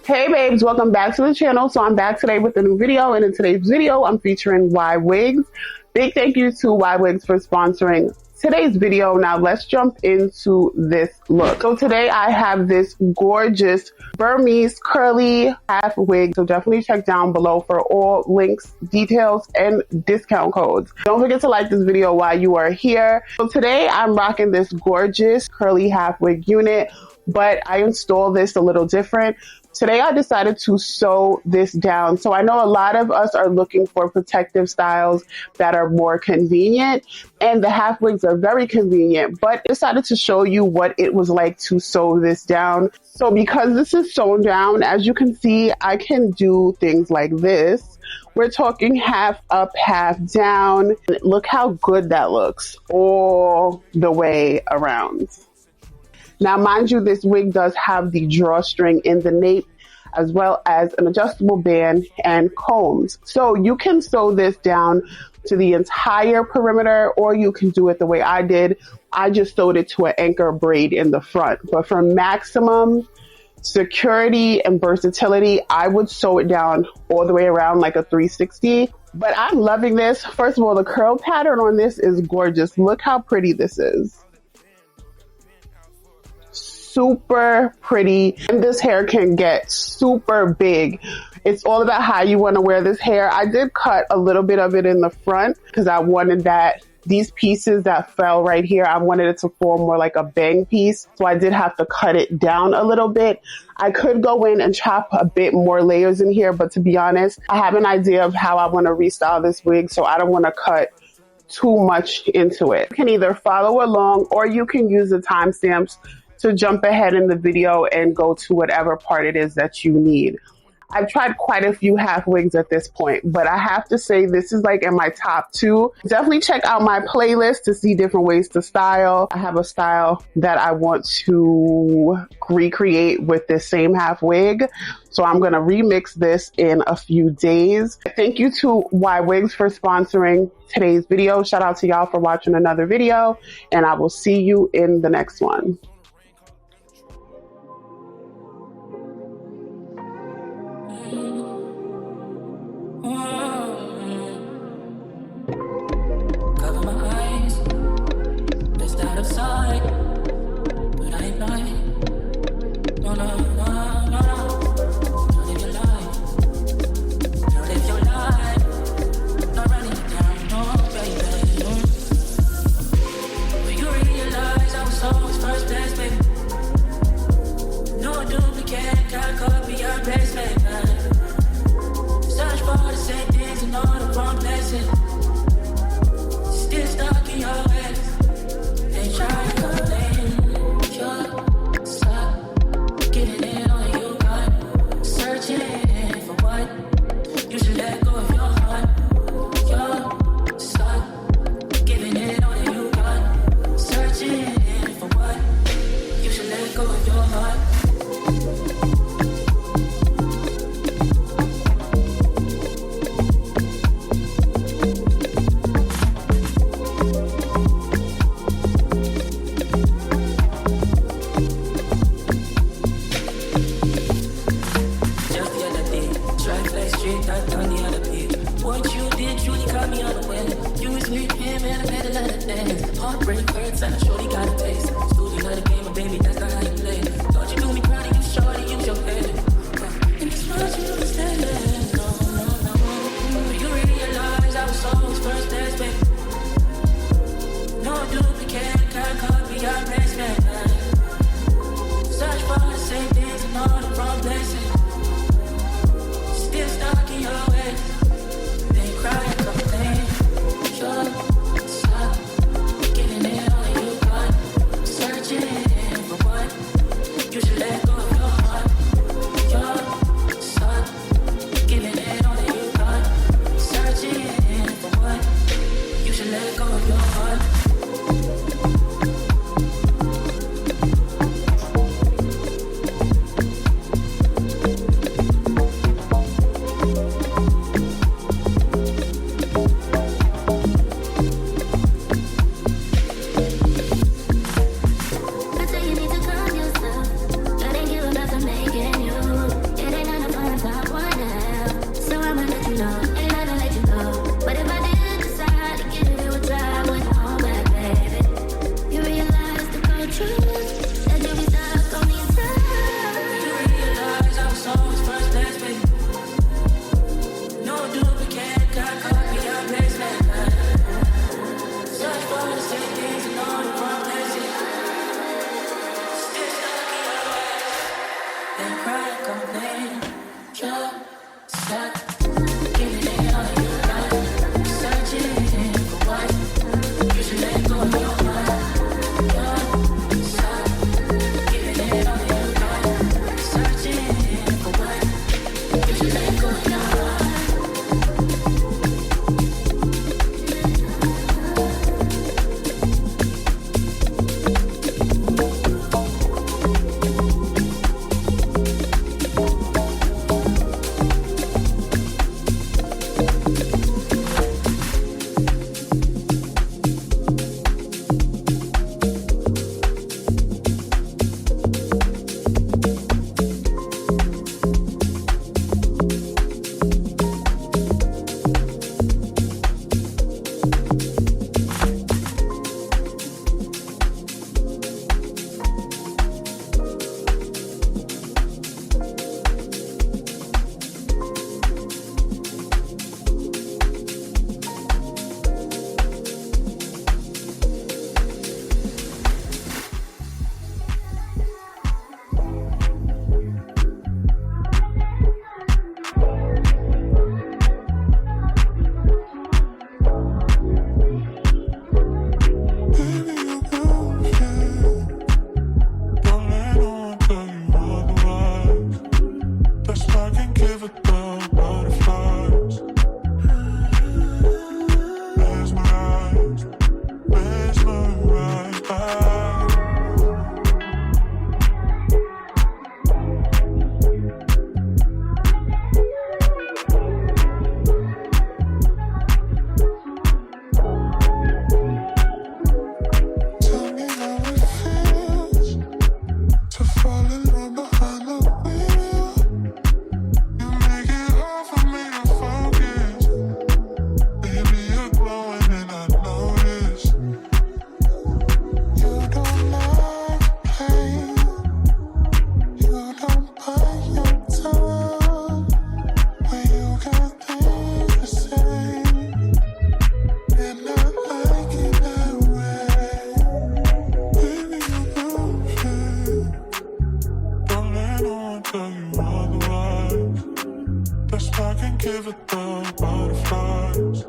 Hey babes, welcome back to the channel. So I'm back today with a new video, and in today's video I'm featuring Ywigs. Big thank you to Ywigs for sponsoring today's video. Now let's jump into this look. So today I have this gorgeous Burmese curly half wig. So definitely check down below for all links, details, and discount codes. Don't forget to like this video while you are here. So today I'm rocking this gorgeous curly half wig unit, but I installed this a little different. Today I decided to sew this down. So I know a lot of us are looking for protective styles that are more convenient, and the half wigs are very convenient, but I decided to show you what it was like to sew this down. So because this is sewn down, as you can see, I can do things like this. We're talking half up, half down. Look how good that looks all the way around. Now, mind you, this wig does have the drawstring in the nape, as well as an adjustable band and combs. So you can sew this down to the entire perimeter, or you can do it the way I did. I just sewed it to an anchor braid in the front. But for maximum security and versatility, I would sew it down all the way around like a 360. But I'm loving this. First of all, the curl pattern on this is gorgeous. Look how pretty this is. Super pretty, and this hair can get super big. It's all about how you want to wear this hair. I did cut a little bit of it in the front because I wanted these pieces that fell right here, I wanted it to form more like a bang piece. So I did have to cut it down a little bit. I could go in and chop a bit more layers in here, but to be honest, I have an idea of how I want to restyle this wig, so I don't want to cut too much into it. You can either follow along, or you can use the timestamps to jump ahead in the video and go to whatever part it is that you need. I've tried quite a few half wigs at this point, but I have to say this is like in my top 2. Definitely check out my playlist to see different ways to style. I have a style that I want to recreate with this same half wig, so I'm going to remix this in a few days. Thank you to Ywigs for sponsoring today's video. Shout out to y'all for watching another video, and I will see you in the next one. Cover my eyes, just out of sight, but I ain't blind. No, no, no, no, no. Don't live your life. Don't live your life. Not running it down, no, baby. When you realize I was always first place, baby. No duplicate, can't copy your best, baby. Search for the same things and all the wrong places. Still stuck in your ways. They try to complain. You're stuck, giving in all you got. Searching for what you should let go of your heart. You're stuck, giving in all you got. Searching for what you should let go of your heart. Heartbreak hurts and I surely got a taste. Schooling like a game, but baby, that's not how you play. Thought you do me proud of you, shorty, use your head. In this world you understand it. No, no, no. But you realize I was always first place, baby. No duplicate, can't copy your place, man. Search for the same things in all the wrong places. Still stuck in your ways. They cry and complain. Sure. Giving it all you got. play with the butterflies.